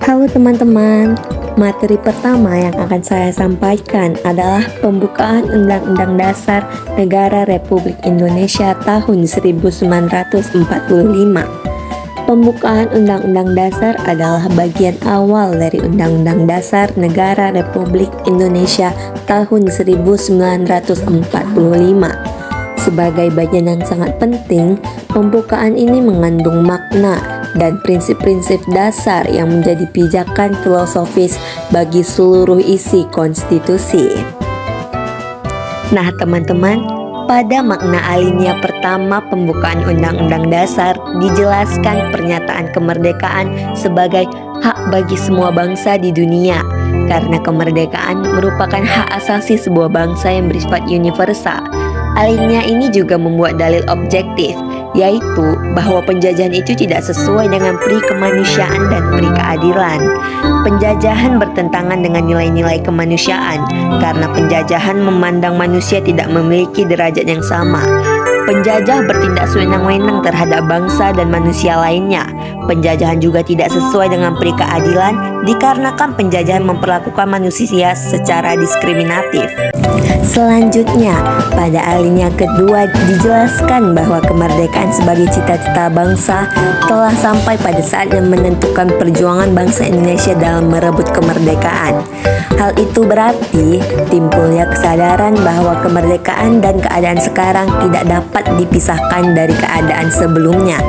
Halo teman-teman, materi pertama yang akan saya sampaikan adalah pembukaan Undang-Undang Dasar Negara Republik Indonesia tahun 1945. Pembukaan Undang-Undang Dasar adalah bagian awal dari Undang-Undang Dasar Negara Republik Indonesia tahun 1945. Sebagai bagian yang sangat penting, pembukaan ini mengandung makna dan prinsip-prinsip dasar yang menjadi pijakan filosofis bagi seluruh isi konstitusi. Nah teman-teman, pada makna alinea pertama pembukaan Undang-Undang Dasar dijelaskan pernyataan kemerdekaan sebagai hak bagi semua bangsa di dunia, karena kemerdekaan merupakan hak asasi sebuah bangsa yang bersifat universal. Alinea ini juga membuat dalil objektif, yaitu bahwa penjajahan itu tidak sesuai dengan pri kemanusiaan dan pri keadilan. Penjajahan bertentangan dengan nilai-nilai kemanusiaan, karena penjajahan memandang manusia tidak memiliki derajat yang sama. Penjajah bertindak sewenang-wenang terhadap bangsa dan manusia lainnya. Penjajahan juga tidak sesuai dengan pri keadilan, dikarenakan penjajahan memperlakukan manusia secara diskriminatif. Selanjutnya, pada alinea kedua dijelaskan bahwa kemerdekaan sebagai cita-cita bangsa telah sampai pada saat yang menentukan perjuangan bangsa Indonesia dalam merebut kemerdekaan. Hal itu berarti timbulnya kesadaran bahwa kemerdekaan dan keadaan sekarang tidak dapat dipisahkan dari keadaan sebelumnya.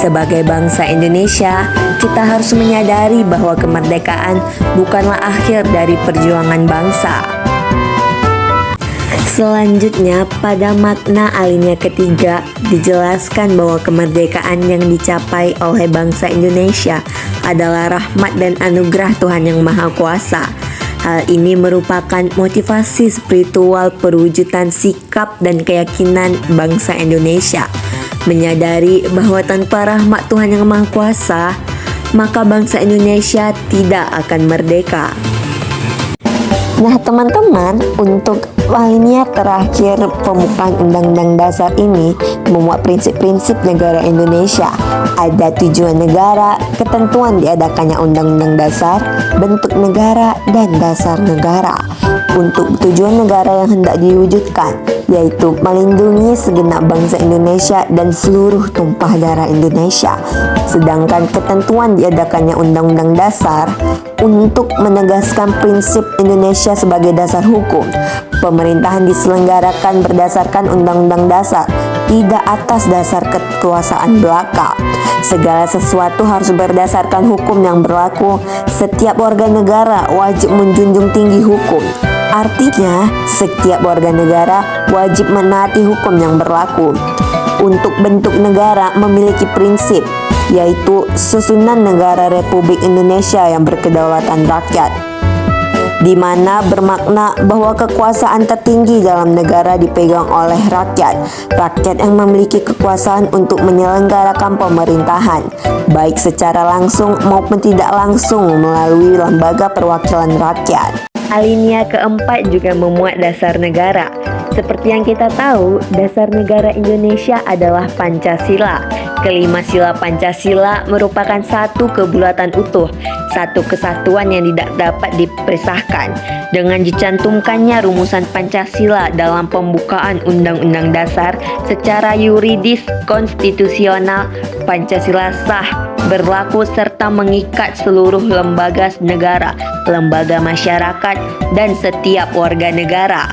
Sebagai bangsa Indonesia, kita harus menyadari bahwa kemerdekaan bukanlah akhir dari perjuangan bangsa. Selanjutnya, pada makna alinea ketiga dijelaskan bahwa kemerdekaan yang dicapai oleh bangsa Indonesia adalah rahmat dan anugerah Tuhan Yang Maha Kuasa. Hal ini merupakan motivasi spiritual perwujudan sikap dan keyakinan bangsa Indonesia, menyadari bahwa tanpa rahmat Tuhan Yang Maha Kuasa, maka bangsa Indonesia tidak akan merdeka. Nah teman-teman, untuk alinea terakhir pembukaan Undang-Undang Dasar ini memuat prinsip-prinsip negara Indonesia. Ada tujuan negara, ketentuan diadakannya Undang-Undang Dasar, bentuk negara, dan dasar negara. Untuk tujuan negara yang hendak diwujudkan, yaitu melindungi segenap bangsa Indonesia dan seluruh tumpah darah Indonesia. Sedangkan ketentuan diadakannya Undang-Undang Dasar untuk menegaskan prinsip Indonesia sebagai dasar hukum. Pemerintahan diselenggarakan berdasarkan Undang-Undang Dasar, tidak atas dasar kekuasaan belaka. Segala sesuatu harus berdasarkan hukum yang berlaku. Setiap warga negara wajib menjunjung tinggi hukum. Artinya, setiap warga negara wajib menaati hukum yang berlaku. Untuk bentuk negara memiliki prinsip, yaitu susunan negara Republik Indonesia yang berkedaulatan rakyat, di mana bermakna bahwa kekuasaan tertinggi dalam negara dipegang oleh rakyat. Rakyat yang memiliki kekuasaan untuk menyelenggarakan pemerintahan, baik secara langsung maupun tidak langsung melalui lembaga perwakilan rakyat. Alinea keempat juga memuat dasar negara. Seperti yang kita tahu, dasar negara Indonesia adalah Pancasila. Kelima sila Pancasila merupakan satu kebulatan utuh, satu kesatuan yang tidak dapat dipisahkan. Dengan dicantumkannya rumusan Pancasila dalam pembukaan Undang-Undang Dasar secara yuridis konstitusional, Pancasila sah, berlaku serta mengikat seluruh lembaga negara, lembaga masyarakat, dan setiap warga negara.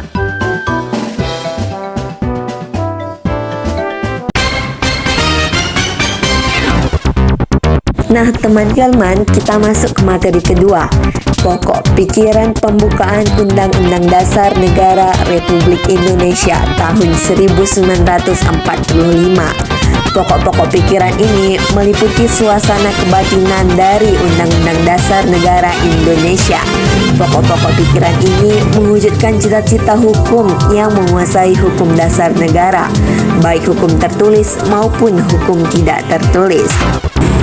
Nah teman-teman, kita masuk ke materi kedua, pokok pikiran pembukaan Undang-Undang Dasar Negara Republik Indonesia tahun 1945. Pokok-pokok pikiran ini meliputi suasana kebatinan dari Undang-Undang Dasar Negara Indonesia. Pokok-pokok pikiran ini mewujudkan cita-cita hukum yang menguasai hukum dasar negara, baik hukum tertulis maupun hukum tidak tertulis.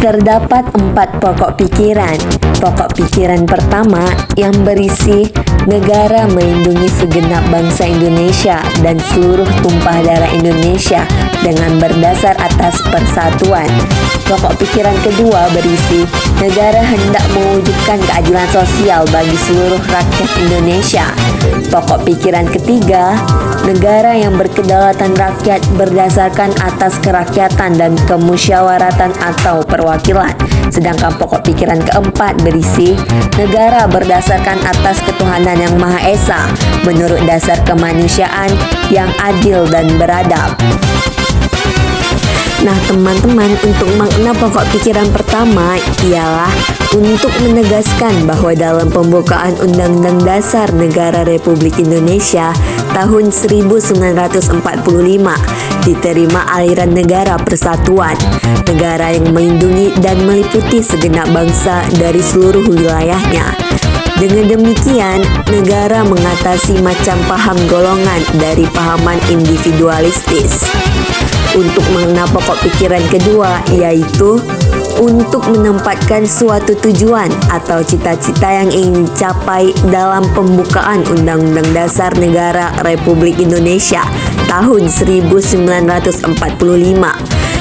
Terdapat 4 pokok pikiran. Pokok pikiran pertama yang berisi Negara melindungi segenap bangsa Indonesia dan seluruh tumpah darah Indonesia dengan berdasar atas persatuan. Pokok pikiran kedua berisi, negara hendak mewujudkan keadilan sosial bagi seluruh rakyat Indonesia. Pokok pikiran ketiga, negara yang berkedaulatan rakyat berdasarkan atas kerakyatan dan kemusyawaratan atau perwakilan. Sedangkan pokok pikiran keempat berisi, negara berdasarkan atas ketuhanan yang Maha Esa menurut dasar kemanusiaan yang adil dan beradab. Nah teman-teman, untuk makna pokok pikiran pertama ialah untuk menegaskan bahwa dalam pembukaan Undang-Undang Dasar Negara Republik Indonesia tahun 1945 diterima aliran negara persatuan, negara yang melindungi dan meliputi segenap bangsa dari seluruh wilayahnya. Dengan demikian, negara mengatasi macam paham golongan dari pahaman individualistis. Untuk makna pokok pikiran kedua yaitu untuk menempatkan suatu tujuan atau cita-cita yang ingin dicapai dalam pembukaan Undang-Undang Dasar Negara Republik Indonesia tahun 1945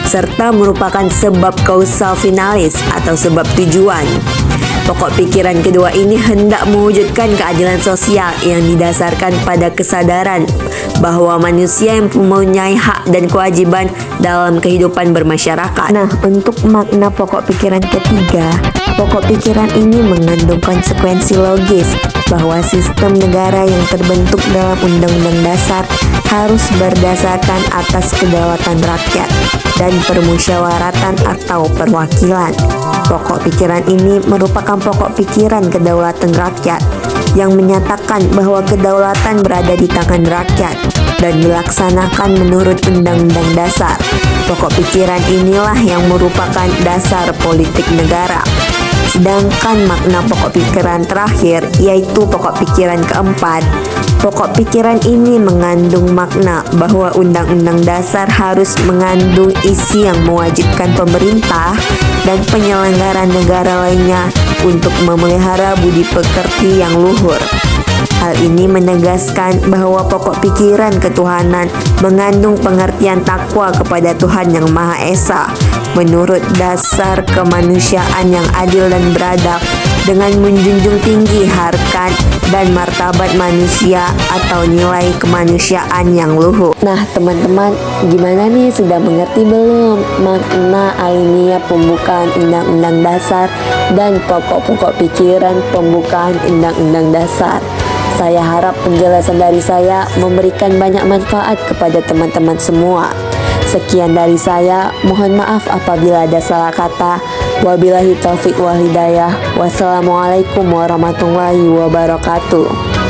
serta merupakan sebab kausal finalis atau sebab tujuan. Pokok pikiran kedua ini hendak mewujudkan keadilan sosial yang didasarkan pada kesadaran bahwa manusia yang mempunyai hak dan kewajiban dalam kehidupan bermasyarakat. Nah, untuk makna pokok pikiran ketiga, pokok pikiran ini mengandung konsekuensi logis bahwa sistem negara yang terbentuk dalam Undang-Undang Dasar harus berdasarkan atas kedaulatan rakyat dan permusyawaratan atau perwakilan. Pokok pikiran ini merupakan pokok pikiran kedaulatan rakyat yang menyatakan bahwa kedaulatan berada di tangan rakyat dan dilaksanakan menurut Undang-Undang Dasar. Pokok pikiran inilah yang merupakan dasar politik negara. Sedangkan makna pokok pikiran terakhir yaitu pokok pikiran keempat. Pokok pikiran ini mengandung makna bahwa Undang-Undang Dasar harus mengandung isi yang mewajibkan pemerintah dan penyelenggara negara lainnya untuk memelihara budi pekerti yang luhur. Hal ini menegaskan bahwa pokok pikiran ketuhanan mengandung pengertian takwa kepada Tuhan Yang Maha Esa menurut dasar kemanusiaan yang adil dan beradab dengan menjunjung tinggi harkat dan martabat manusia atau nilai kemanusiaan yang luhur. Nah teman-teman, gimana nih, sudah mengerti belum makna alinea pembukaan Undang-Undang Dasar dan pokok-pokok pikiran pembukaan Undang-Undang Dasar? Saya harap penjelasan dari saya memberikan banyak manfaat kepada teman-teman semua. Sekian dari saya, mohon maaf apabila ada salah kata. Wabillahi taufik wal hidayah. Wassalamualaikum warahmatullahi wabarakatuh.